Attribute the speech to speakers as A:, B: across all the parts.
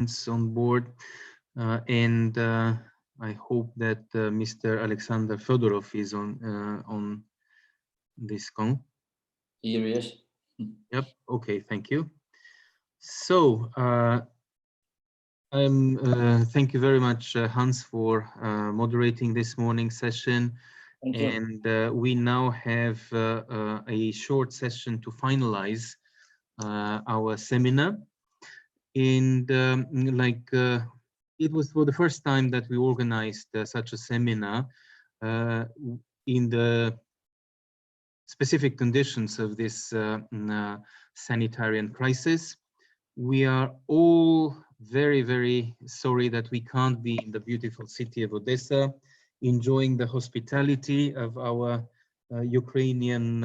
A: on board, and I hope that Mr. Alexander Fedorov is on this call.
B: Here, yes.
A: Yep. Okay. Thank you. So thank you very much, Hans, for moderating this morning session.
B: Thank you.
A: And we now have a short session to finalize our seminar. And it was for the first time that we organized such a seminar in the specific conditions of this sanitarian crisis. We are all very, very sorry that we can't be in the beautiful city of Odessa, enjoying the hospitality of our Ukrainian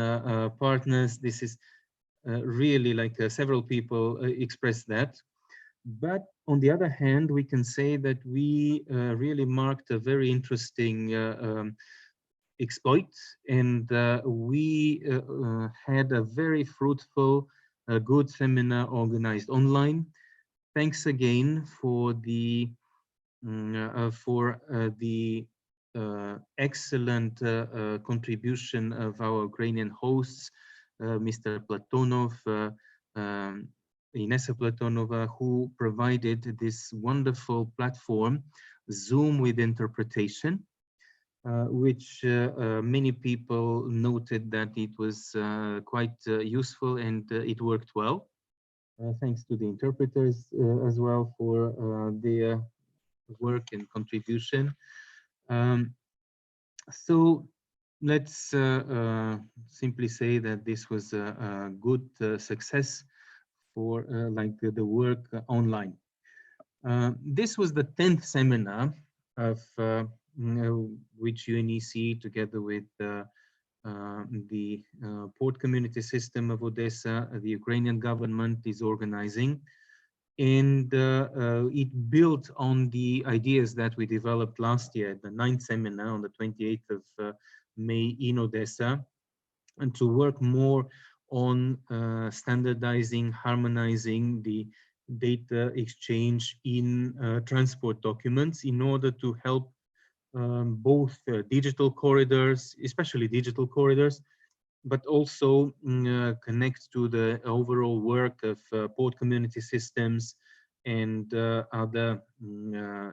A: partners. This is really like several people expressed that. But on the other hand, we can say that we really marked a very interesting exploit, and we had a very fruitful, good seminar organized online. Thanks again for the excellent contribution of our Ukrainian hosts, Mr. Platonov, UNECE Platonova, who provided this wonderful platform, Zoom with interpretation, which many people noted that it was quite useful, and it worked well. Thanks to the interpreters as well for their work and contribution. So let's simply say that this was a good success for the work online. This was the 10th seminar of which UNECE, together with the port community system of Odessa, the Ukrainian government, is organizing. And it built on the ideas that we developed last year at the 9th seminar on the 28th of May in Odessa, and to work more on standardizing, harmonizing the data exchange in transport documents in order to help both digital corridors, especially digital corridors, but also connect to the overall work of port community systems and other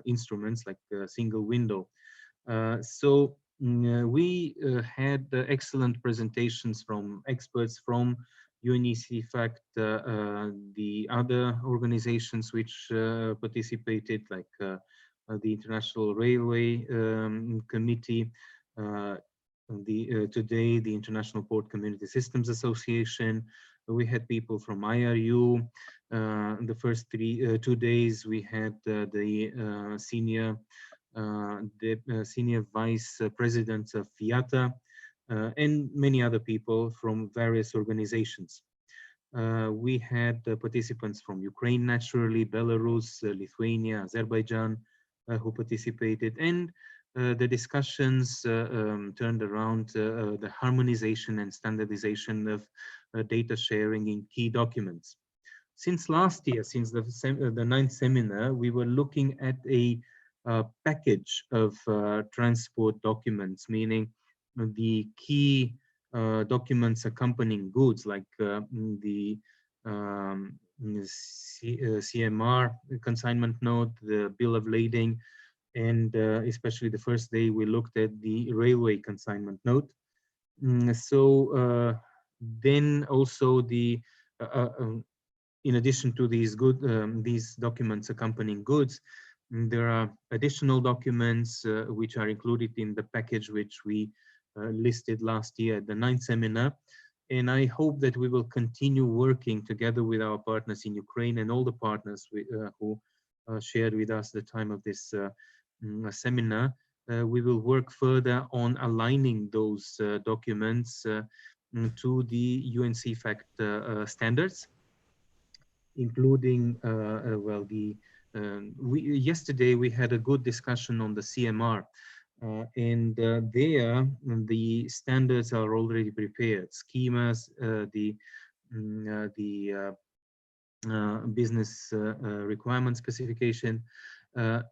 A: instruments like single window. So we had excellent presentations from experts from UNECE, fact, the other organizations which participated, like the International Railway Committee, today the International Port Community Systems Association. We had people from IRU. The first 2 days we had the senior vice presidents of FIATA and many other people from various organizations. We had participants from Ukraine, naturally, Belarus, Lithuania, Azerbaijan, who participated, and the discussions turned around the harmonization and standardization of data sharing in key documents. Since last year, since the 9th seminar, we were looking at a package of transport documents, meaning the key documents accompanying goods, like the CMR consignment note, the bill of lading, and especially the first day we looked at the railway consignment note. So then also in addition to these documents accompanying goods, there are additional documents which are included in the package which we listed last year at the 9th seminar. And I hope that we will continue working together with our partners in Ukraine and all the partners who shared with us the time of this seminar. We will work further on aligning those documents to the UNC fact standards, including yesterday we had a good discussion on the CMR, and there the standards are already prepared, schemas, the business requirement specification. Uh,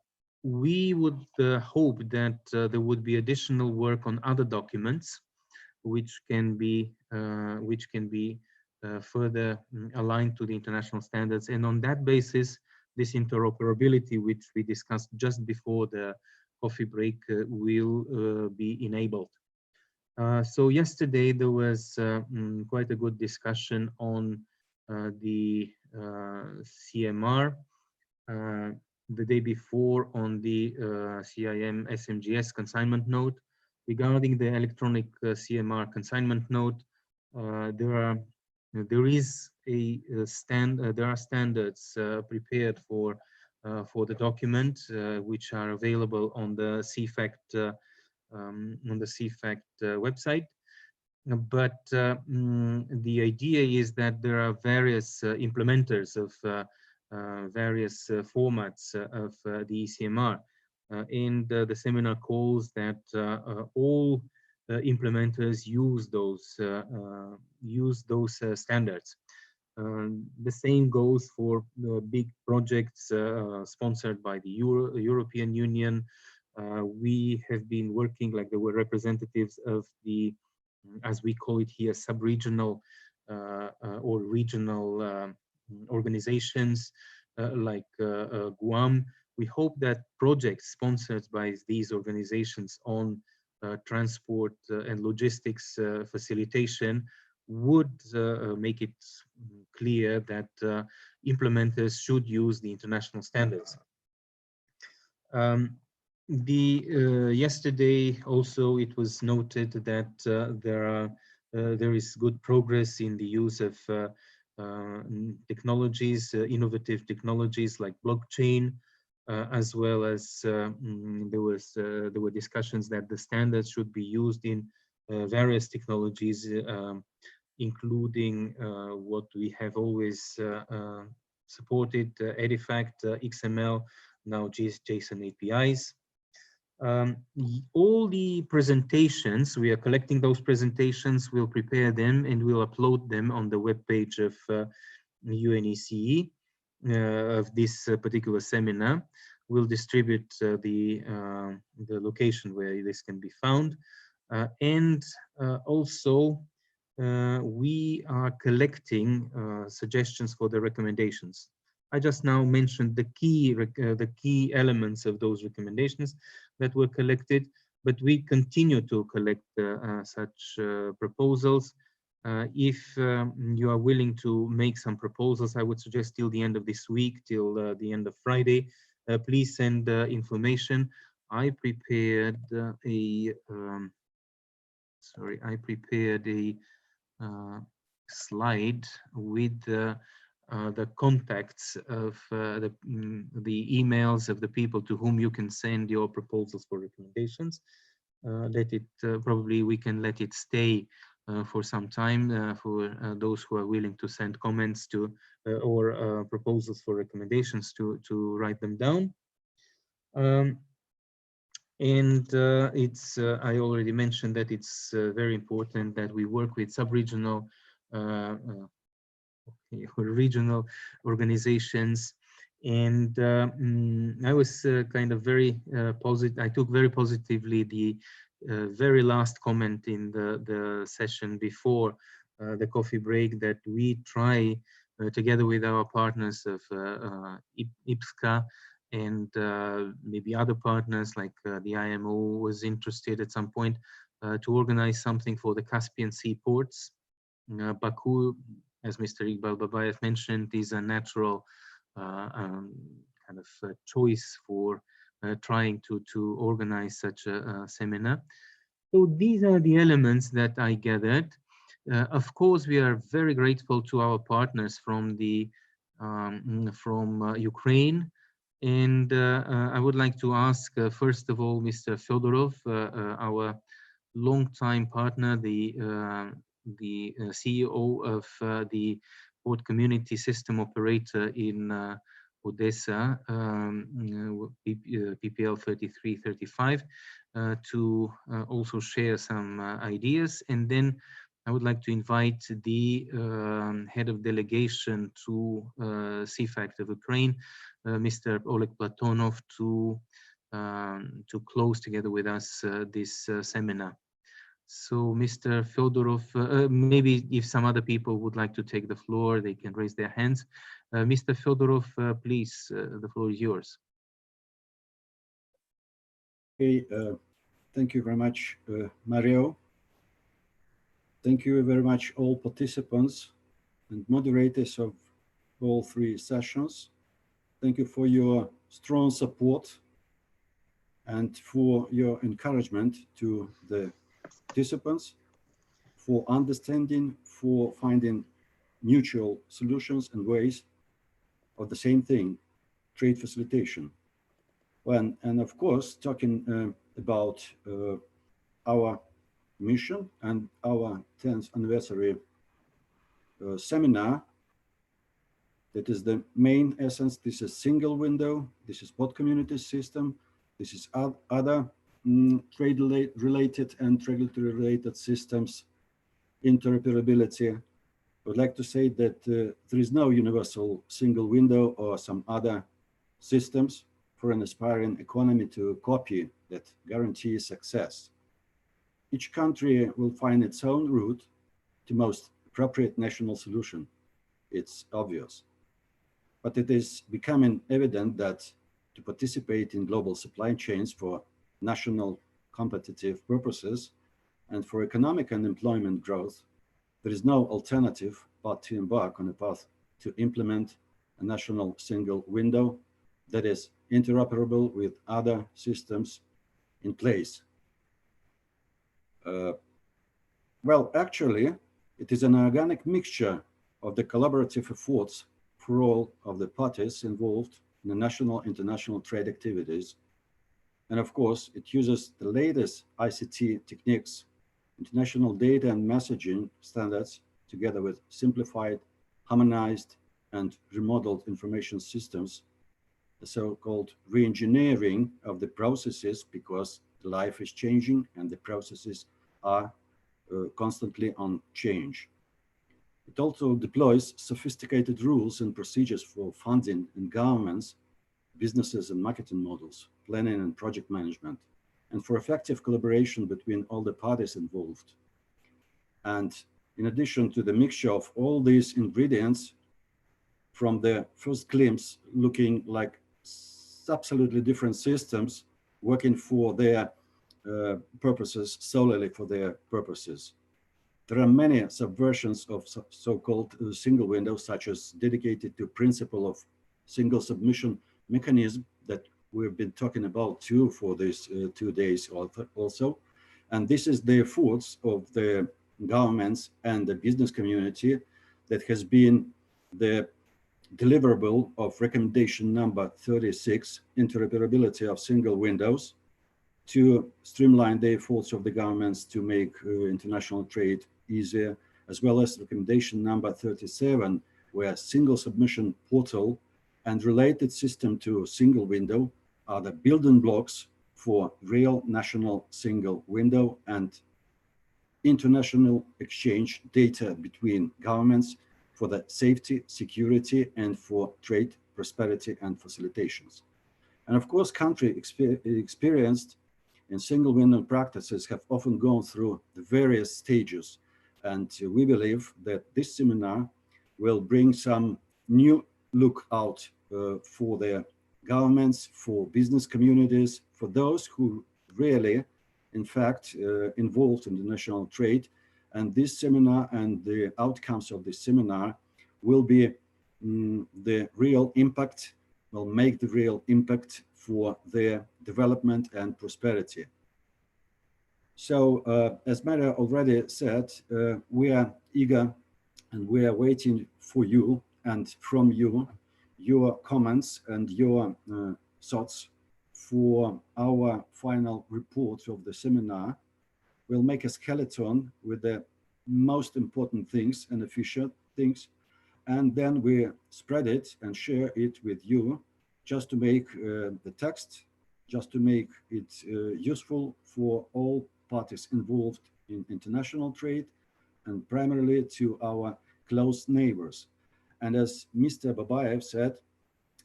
A: we would hope that there would be additional work on other documents which can be further aligned to the international standards, and on that basis this interoperability which we discussed just before the coffee break will be enabled. So yesterday there was quite a good discussion on the CMR. Uh, the day before on the CIM SMGS consignment note. Regarding the electronic CMR consignment note, there is there are standards prepared for the document which are available on the CFACT website. But the idea is that there are various implementers of various formats of the ECMR. And the seminar calls that all implementers use those standards. The same goes for big projects sponsored by the European Union. We have been working, like there were representatives of the, as we call it here, sub-regional or regional organizations like Guam. We hope that projects sponsored by these organizations on transport and logistics facilitation would make it clear that implementers should use the international standards. Yesterday also it was noted that there is good progress in the use of technologies, innovative technologies like blockchain, as well as there were discussions that the standards should be used in various technologies, including what we have always supported, EDIFACT, XML, now JSON APIs. All the presentations, we are collecting those presentations, we'll prepare them and we'll upload them on the webpage of UNECE of this particular seminar. We'll distribute the location where this can be found. And also we are collecting suggestions for the recommendations. I just now mentioned the key elements of those recommendations that were collected, but we continue to collect such proposals. If you are willing to make some proposals, I would suggest till the end of this week, till the end of Friday, please send information. I prepared I prepared a slide with the contacts of the emails of the people to whom you can send your proposals for recommendations. Let it probably we can let it stay for some time for those who are willing to send comments to or proposals for recommendations to write them down. And I already mentioned that it's very important that we work with sub-regional regional organizations. And I was kind of very positive. I took very positively the very last comment in the session before the coffee break, that we try together with our partners of IPSCA and maybe other partners like the IMO was interested at some point to organize something for the Caspian Sea ports. Baku, as Mr. Iqbal Babayev mentioned, is a natural kind of choice for trying to organize such a seminar. So these are the elements that I gathered. Of course, we are very grateful to our partners from Ukraine. And I would like to ask, first of all, Mr. Fedorov, our longtime partner, the CEO of the port community system operator in Odessa, PPL 3335, to also share some ideas. And then I would like to invite the head of delegation to CFACT of Ukraine, Mr. Oleg Platonov, to close together with us this seminar. So, Mr. Fedorov, maybe if some other people would like to take the floor, they can raise their hands. Mr. Fedorov, please, the floor is yours.
C: Okay, thank you very much, Mario. Thank you very much, all participants and moderators of all three sessions. Thank you for your strong support and for your encouragement to the participants, for understanding, for finding mutual solutions and ways of the same thing, trade facilitation. And of course, talking about our mission and our 10th anniversary seminar, that is the main essence. This is single window, this is bot community system, this is other trade related and regulatory related systems, interoperability. I would like to say that there is no universal single window or some other systems for an aspiring economy to copy that guarantees success. Each country will find its own route to most appropriate national solution. It's obvious. But it is becoming evident that to participate in global supply chains for national competitive purposes and for economic and employment growth, there is no alternative but to embark on a path to implement a national single window that is interoperable with other systems in place. Well, actually, it is an organic mixture of the collaborative efforts for all of the parties involved in the national international trade activities. And of course, it uses the latest ICT techniques, international data and messaging standards, together with simplified, harmonized, and remodeled information systems, the so-called re-engineering of the processes, because life is changing and the processes are constantly on change. It also deploys sophisticated rules and procedures for funding in governments, businesses and marketing models, planning and project management, and for effective collaboration between all the parties involved. And in addition to the mixture of all these ingredients, from the first glimpse looking like absolutely different systems working for their purposes, solely for their purposes. There are many subversions of so-called single windows, such as dedicated to principle of single submission mechanism that we've been talking about too for these 2 days also. And this is the efforts of the governments and the business community that has been the deliverable of recommendation number 36, interoperability of single windows, to streamline the efforts of the governments to make international trade easier, as well as recommendation number 37, where single submission portal and related system to single window are the building blocks for real national single window and international exchange data between governments for the safety, security, and for trade, prosperity, and facilitations. And of course, countries experienced in single window practices have often gone through the various stages. And we believe that this seminar will bring some new look out for the governments, for business communities, for those who really, in fact, involved in the national trade. And this seminar and the outcomes of this seminar will be the real impact, will make the real impact for their development and prosperity. So, as Maria already said, we are eager and we are waiting for you and from you, your comments and your thoughts for our final report of the seminar. We'll make a skeleton with the most important things and efficient things, and then we spread it and share it with you, just to make the text, just to make it useful for all parties involved in international trade, and primarily to our close neighbors. And as Mr. Babayev said,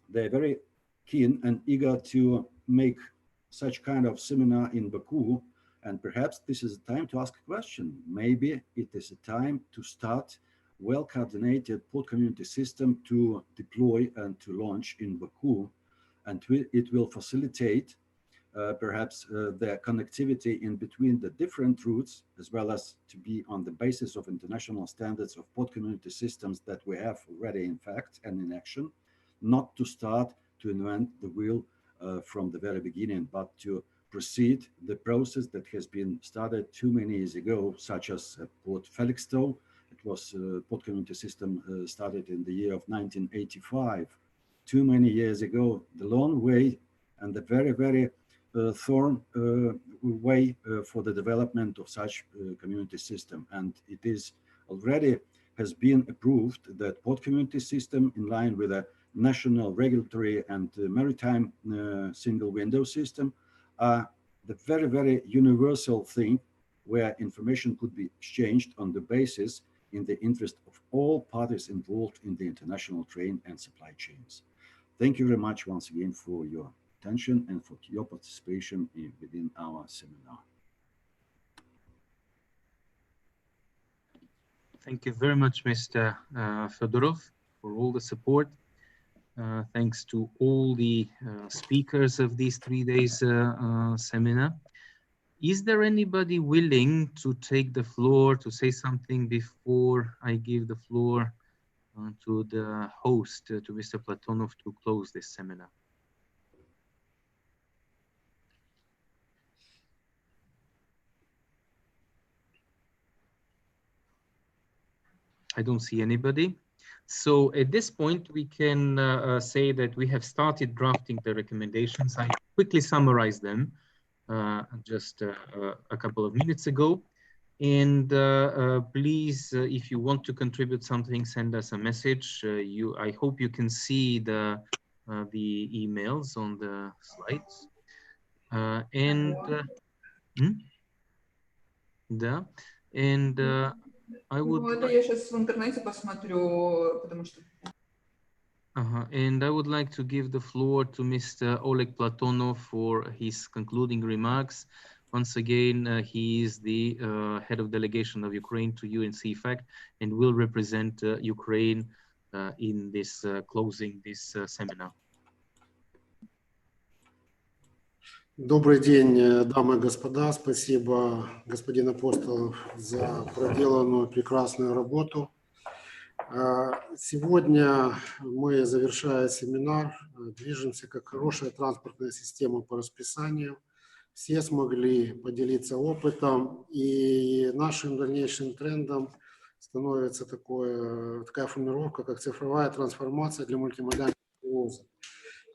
C: they're very keen and eager to make such kind of seminar in Baku. And perhaps this is a time to ask a question. Maybe it is a time to start well-coordinated port community system to deploy and to launch in Baku. And it will facilitate perhaps the connectivity in between the different routes, as well as to be on the basis of international standards of port community systems that we have already in fact and in action, not to start to invent the wheel from the very beginning, but to proceed the process that has been started too many years ago, such as Port Felixstowe. It was port community system started in the year of 1985. Too many years ago, the long way and the very, very thorn way for the development of such community system. And it is already has been approved that port community system in line with a national regulatory and maritime single window system are the very, very universal thing where information could be exchanged on the basis in the interest of all parties involved in the international trade and supply chains. Thank you very much once again for your attention and for your participation within our seminar.
A: Thank you very much, Mr. Fedorov, for all the support. Thanks to all the speakers of these 3 days seminar. Is there anybody willing to take the floor to say something before I give the floor to the host, to Mr. Platonov, to close this seminar? I don't see anybody. So at this point, we can say that we have started drafting the recommendations. I quickly summarized them just a couple of minutes ago. And please, if you want to contribute something, send us a message. I hope you can see the emails on the slides. I would.
D: Это я сейчас в интернете посмотрю, потому что.
A: And I would like to give the floor to Mr. Oleg Platonov for his concluding remarks. Once again, he is the head of delegation of Ukraine to UNECE and will represent Ukraine in this closing this seminar.
E: Добрый день, дамы и господа. Спасибо, господин Апостолов, за проделанную прекрасную работу. Сегодня мы, завершая семинар, движемся как хорошая транспортная система по расписанию. Все смогли поделиться опытом, и нашим дальнейшим трендом становится такая формулировка, как цифровая трансформация для мультимодального перевоза.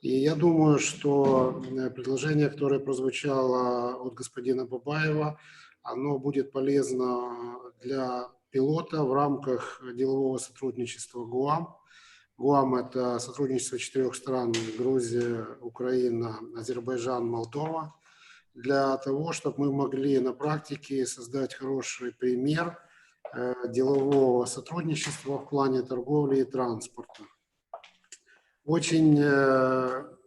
E: И я думаю, что предложение, которое прозвучало от господина Бабаева, оно будет полезно для пилота в рамках делового сотрудничества ГУАМ. ГУАМ – это сотрудничество 4 стран – Грузия, Украина, Азербайджан, Молдова. Для того, чтобы мы могли на практике создать хороший пример делового сотрудничества в плане торговли и транспорта. Очень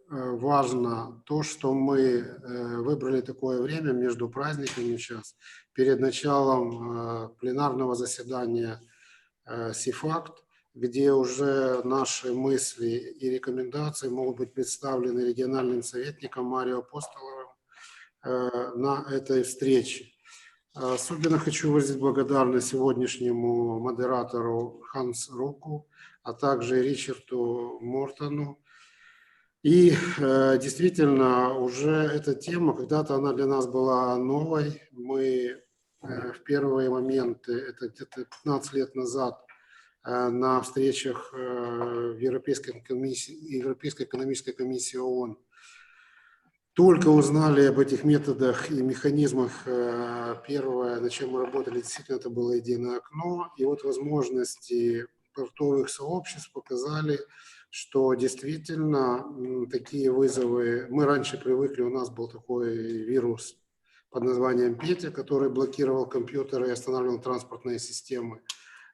E: важно то, что мы выбрали такое время между праздниками сейчас, перед началом пленарного заседания СИФАКТ, где уже наши мысли и рекомендации могут быть представлены региональным советником Марио Апостоловым на этой встрече. Особенно хочу выразить благодарность сегодняшнему модератору Ханс Руку, а также Ричарду Мортону. И действительно, уже эта тема, когда-то она для нас была новой. Мы в первые моменты, это где-то 15 лет назад, на встречах в Европейской экономической комиссии ООН только узнали об этих методах и механизмах. Первое, над чем мы работали, действительно, это было единое окно. И вот возможности портовых сообществ показали, что действительно такие вызовы, мы раньше привыкли, у нас был такой вирус под названием Петя, который блокировал компьютеры и останавливал транспортные системы.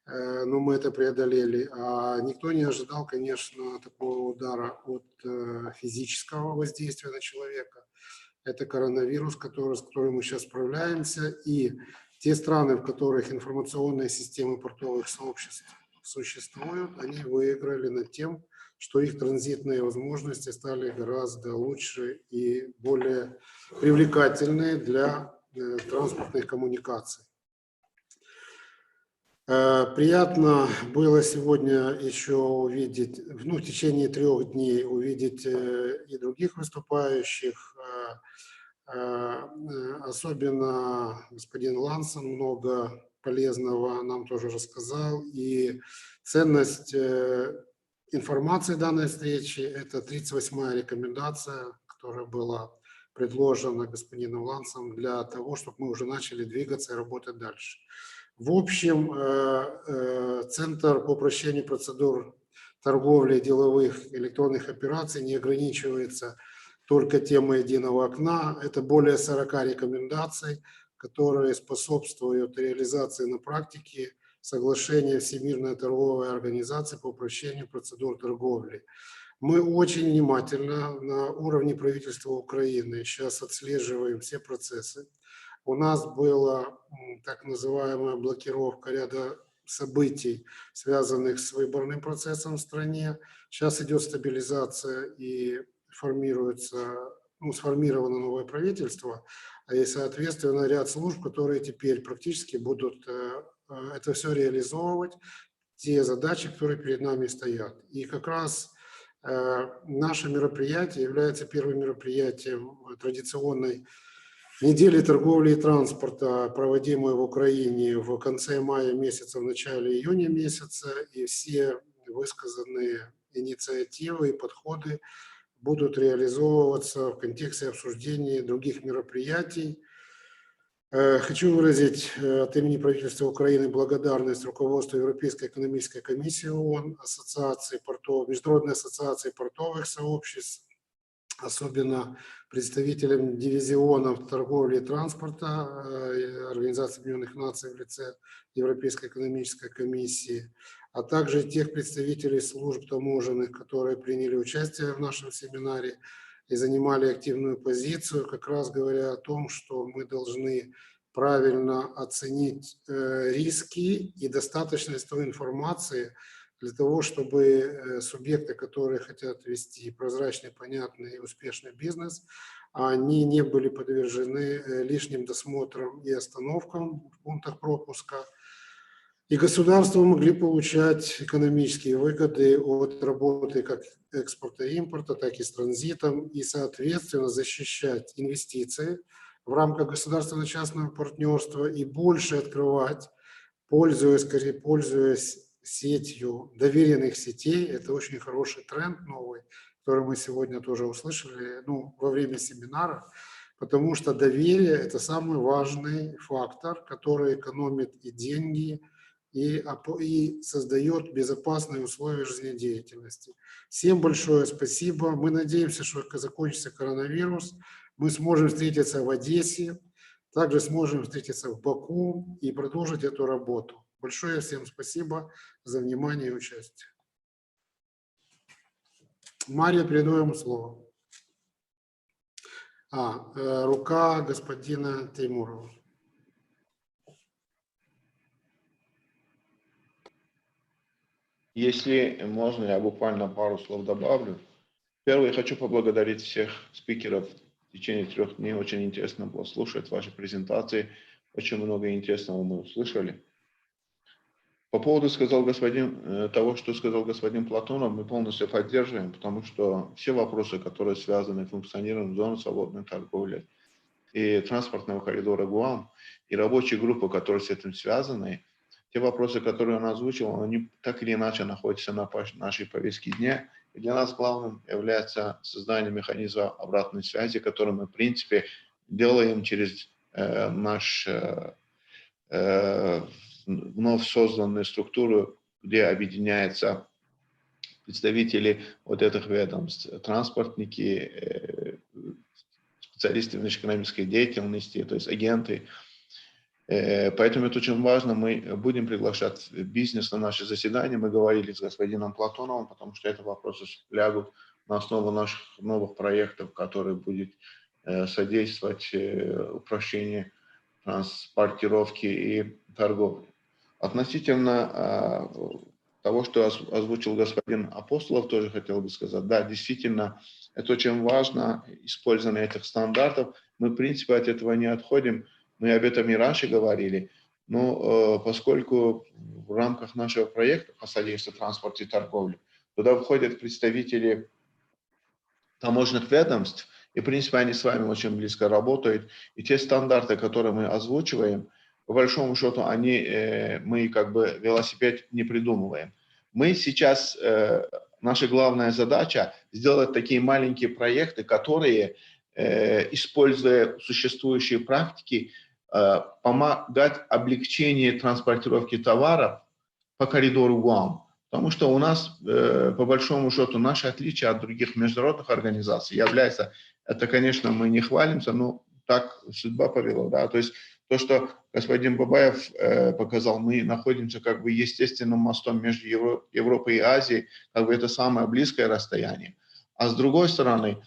E: Но мы это преодолели. А никто не ожидал, конечно, такого удара от физического воздействия на человека. Это коронавирус, с которым мы сейчас справляемся. И те страны, в которых информационные системы портовых сообществ существуют, они выиграли над тем, что их транзитные возможности стали гораздо лучше и более привлекательные для транспортных коммуникаций. Приятно было сегодня еще увидеть, в течение 3 дней увидеть и других выступающих, особенно господин Лансон много полезного нам тоже рассказал, и ценность информации данной встречи – это 38-я рекомендация, которая была предложена господином Лансом для того, чтобы мы уже начали двигаться и работать дальше. В общем, Центр по упрощению процедур торговли и деловых электронных операций не ограничивается только темой единого окна. Это более 40 рекомендаций, которые способствуют реализации на практике соглашения Всемирной торговой организации по упрощению процедур торговли. Мы очень внимательно на уровне правительства Украины сейчас отслеживаем все процессы. У нас была так называемая блокировка ряда событий, связанных с выборным процессом в стране. Сейчас идет стабилизация и сформировано новое правительство, и, соответственно, ряд служб, которые теперь практически будут это все реализовывать, те задачи, которые перед нами стоят. И как раз наше мероприятие является первым мероприятием традиционной недели торговли и транспорта, проводимой в Украине в конце мая месяца, в начале июня месяца, и все высказанные инициативы и подходы будут реализовываться в контексте обсуждения других мероприятий. Хочу выразить от имени правительства Украины благодарность руководству Европейской экономической комиссии ООН, Международной ассоциации портовых сообществ, особенно представителям дивизионов торговли и транспорта Организации Объединенных Наций в лице Европейской экономической комиссии, а также тех представителей служб таможенных, которые приняли участие в нашем семинаре и занимали активную позицию, как раз говоря о том, что мы должны правильно оценить риски и достаточность той информации для того, чтобы субъекты, которые хотят вести прозрачный, понятный и успешный бизнес, они не были подвержены лишним досмотрам и остановкам в пунктах пропуска, и государства могли получать экономические выгоды от работы как экспорта и импорта, так и с транзитом, и, соответственно, защищать инвестиции в рамках государственно-частного партнерства и больше открывать, пользуясь сетью доверенных сетей. Это очень хороший тренд новый, который мы сегодня тоже услышали во время семинара, потому что доверие – это самый важный фактор, который экономит и деньги, и создает безопасные условия жизнедеятельности. Всем большое спасибо. Мы надеемся, что закончится коронавирус, мы сможем встретиться в Одессе, также сможем встретиться в Баку и продолжить эту работу. Большое всем спасибо за внимание и участие. Мария, передаю ему слово. Рука господина Теймурова.
F: Если можно, я буквально пару слов добавлю. Первое, я хочу поблагодарить всех спикеров. В течение 3 дней очень интересно было слушать ваши презентации. Очень много интересного мы услышали. По поводу того, что сказал господин Платонов, мы полностью поддерживаем, потому что все вопросы, которые связаны с функционированием зоны свободной торговли и транспортного коридора ГУАМ, и рабочие группы, которые с этим связаны, те вопросы, которые он озвучил, они так или иначе находятся на нашей повестке дня. И для нас главным является создание механизма обратной связи, который мы, в принципе, делаем через наш вновь созданную структуру, где объединяются представители вот этих ведомств, транспортники, специалисты внешнеэкономической деятельности, то есть агенты. Поэтому это очень важно. Мы будем приглашать бизнес на наши заседания. Мы говорили с господином Платоновым, потому что это вопросы лягут на основу наших новых проектов, которые будут содействовать упрощению транспортировки и торговли. Относительно того, что озвучил господин Апостолов, тоже хотел бы сказать. Да, действительно, это очень важно, использование этих стандартов. Мы, в принципе, от этого не отходим. Мы об этом и раньше говорили. Но поскольку в рамках нашего проекта по содействию транспорту и торговле, туда входят представители таможенных ведомств, и, в принципе, они с вами очень близко работают. И те стандарты, которые мы озвучиваем, по большому счету, мы как бы велосипед не придумываем. Мы сейчас, наша главная задача сделать такие маленькие проекты, которые, используя существующие практики, помогать облегчению транспортировки товаров по коридору ГУАМ. Потому что у нас, по большому счету, наше отличие от других международных организаций является, это, конечно, мы не хвалимся, но так судьба повела. Да? То есть то, что господин Бабаев показал, мы находимся как бы естественным мостом между Европой и Азией, как бы это самое близкое расстояние. А с другой стороны,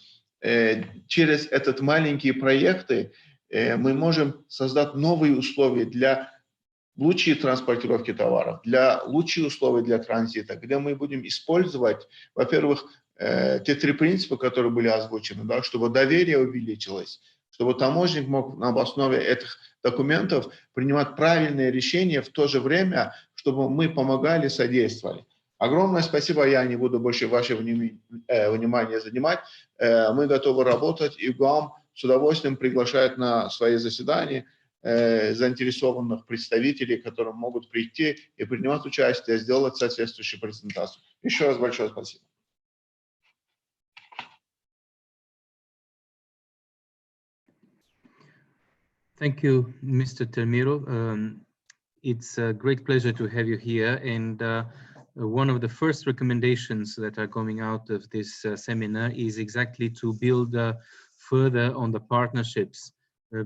F: через этот маленькие проекты мы можем создать новые условия для лучшие транспортировки товаров, для лучшие условия для транзита, где мы будем использовать, во-первых, те три принципа, которые были озвучены, да, чтобы доверие увеличилось, чтобы таможенник мог на основе этих документов принимать правильные решения, в то же время, чтобы мы помогали, содействовали. Огромное спасибо, я не буду больше ваше внимание занимать. Мы готовы работать, и ГУАМ с удовольствием приглашает на свои заседания заинтересованных представителей, которые могут прийти и принимать участие, сделать соответствующую презентацию. Еще раз большое спасибо.
A: Thank you, Mr. Termiro. It's a great pleasure to have you here. And one of the first recommendations that are coming out of this seminar is exactly to build further on the partnerships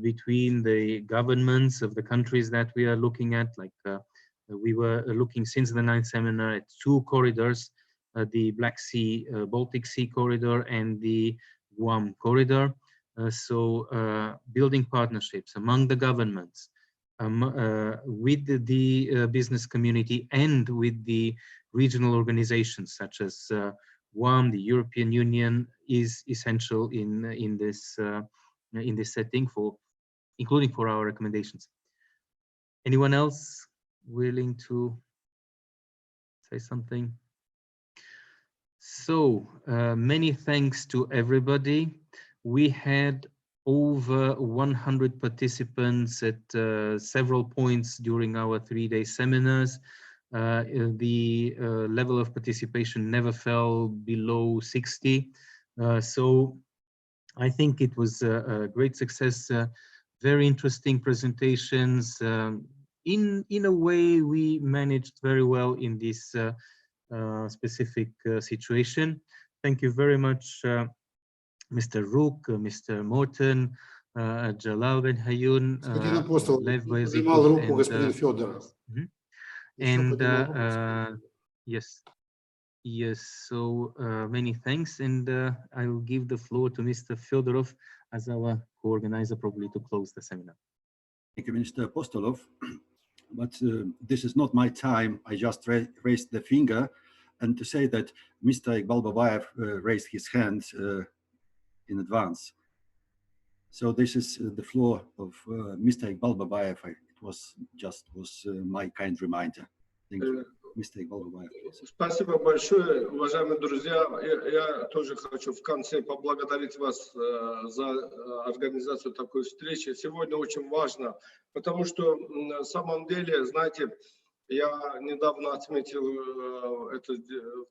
A: between the governments of the countries that we are looking at. Like we were looking since the 9th seminar at two corridors, the Black Sea, Baltic Sea corridor and the Guam corridor. Building partnerships among the governments, with the business community and with the regional organizations such as Guam, the European Union, is essential in this setting, including for our recommendations. Anyone else willing to say something? So many thanks to everybody. We had over 100 participants at several points during our 3-day seminars. The level of participation never fell below 60. So I think it was a great success, very interesting presentations. In a way, we managed very well in this specific situation. Thank you very much, Mr. Rook, Mr. Morton, Jalal Ben Hayun,
E: Господин Апостол,
A: Lev
E: поднимал
A: Bayazitov,
E: руку господин Федоров.
A: Yes, so many thanks, and I will give the floor to Mr. Fyodorov as our co-organizer, probably to close the seminar.
C: Thank you, Mr. Apostolov. But this is not my time. I just raised the finger, and to say that Mr. Iqbal Babayev raised his hand in advance. So this is the floor of Mr. Iqbal Babayev. It was my kind reminder. Thank you. Mr. Iqbal Babayev.
G: Спасибо большое, уважаемые друзья. Я тоже хочу в конце поблагодарить вас за организацию такой встречи. Сегодня очень важно, потому что на самом деле, знаете, я недавно отметил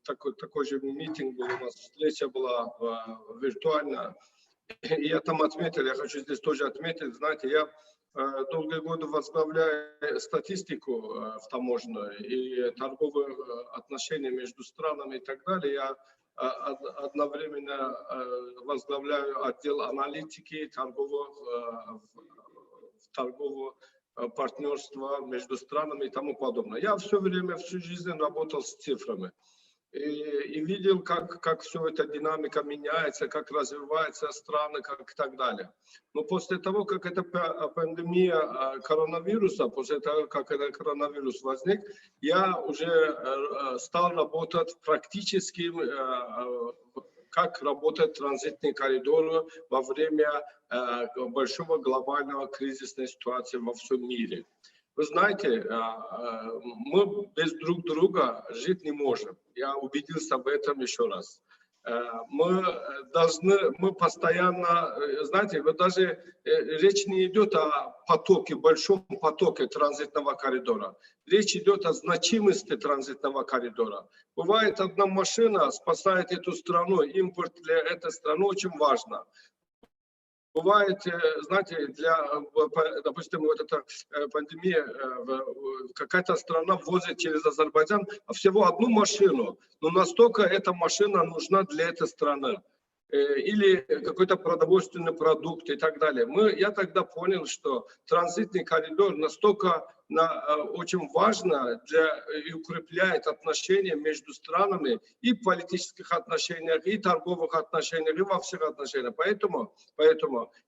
G: такой же митинг был у нас, встреча была виртуальная. И я там отметил, я хочу здесь тоже отметить, знаете, я долгие годы возглавляю статистику в таможенную и торговые отношения между странами и так далее. Я одновременно возглавляю отдел аналитики торгового партнерства между странами и тому подобное. Я все время, всю жизнь работал с цифрами. И видел, как все эта динамика меняется, как развиваются страны, как и так далее. Но после того, как эта пандемия коронавируса, после того, как этот коронавирус возник, я уже стал работать практически, как работают транзитные коридоры во время большого глобального кризисной ситуации во всем мире. Вы знаете, мы без друг друга жить не можем. Я убедился в этом еще раз. Мы постоянно, знаете, даже речь не идет о потоке, большом потоке транзитного коридора. Речь идет о значимости транзитного коридора. Бывает, одна машина спасает эту страну, импорт для этой страны очень важно. Бывает, знаете, допустим, вот эта пандемия, какая-то страна ввозит через Азербайджан всего одну машину, но настолько эта машина нужна для этой страны. Или какой-то продовольственный продукт и так далее. Я тогда понял, что транзитный коридор настолько очень важно и укрепляет отношения между странами и в политических отношениях, и торговых отношениях, и во всех отношениях. Поэтому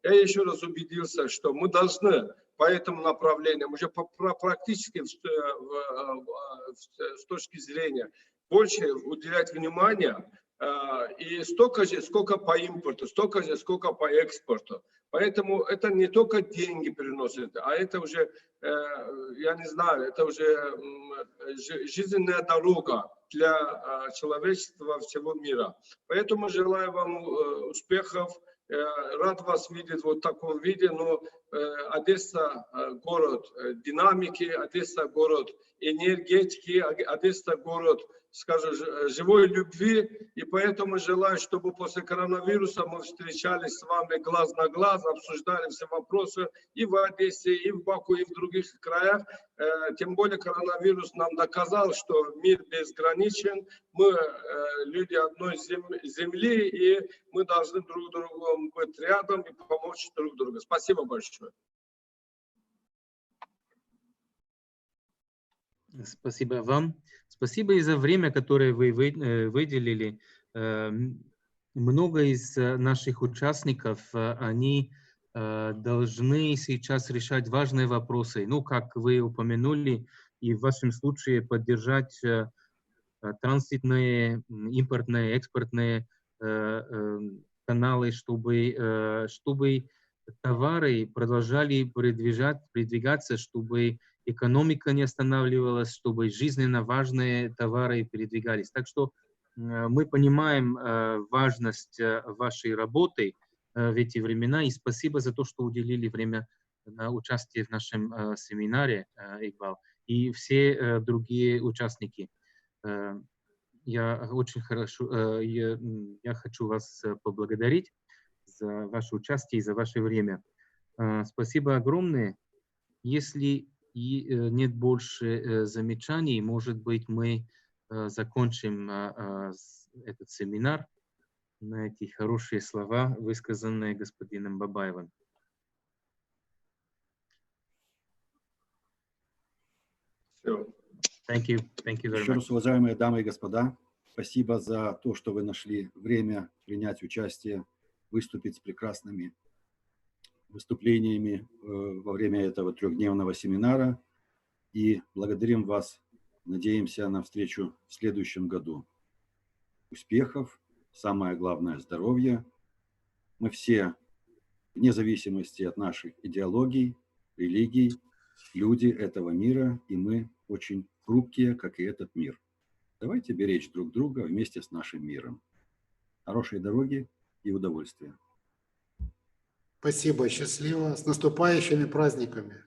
G: я еще раз убедился, что мы должны по этому направлению, уже практически с точки зрения, больше уделять внимание. И столько же, сколько по импорту, столько же, сколько по экспорту. Поэтому это не только деньги приносит, а это уже, я не знаю, это уже жизненная дорога для человечества всего мира. Поэтому желаю вам успехов. Рад вас видеть вот в таком виде, но Одесса – город динамики, Одесса – город энергетики, Одесса – город, скажем, живой любви, и поэтому желаю, чтобы после коронавируса мы встречались с вами глаз на глаз, обсуждали все вопросы и в Одессе, и в Баку, и в других краях. Тем более коронавирус нам доказал, что мир безграничен, мы люди одной земли, и мы должны друг другу быть рядом и помочь друг другу. Спасибо большое.
A: Спасибо вам. Спасибо и за время, которое вы выделили. Много из наших участников, они должны сейчас решать важные вопросы. Ну, как вы упомянули, и в вашем случае поддержать транзитные, импортные, экспортные каналы, чтобы товары продолжали передвигаться, чтобы экономика не останавливалась, чтобы жизненно важные товары передвигались. Так что мы понимаем важность вашей работы в эти времена, и спасибо за то, что уделили время на участие в нашем семинаре, Игбал, и все другие участники. Я хочу вас поблагодарить за ваше участие и за ваше время. Спасибо огромное. Если нет больше замечаний, может быть, мы закончим этот семинар на эти хорошие слова, высказанные господином Бабаевым. Thank you very
C: Еще
A: much.
C: раз, уважаемые дамы и господа, спасибо за то, что вы нашли время принять участие, выступить с прекрасными выступлениями во время этого трехдневного семинара. И благодарим вас. Надеемся на встречу в следующем году. Успехов, самое главное – здоровья. Мы все, вне зависимости от наших идеологий, религий, люди этого мира, и мы очень хрупкие, как и этот мир. Давайте беречь друг друга вместе с нашим миром. Хорошей дороги и удовольствия.
E: Спасибо, счастливо. С наступающими праздниками.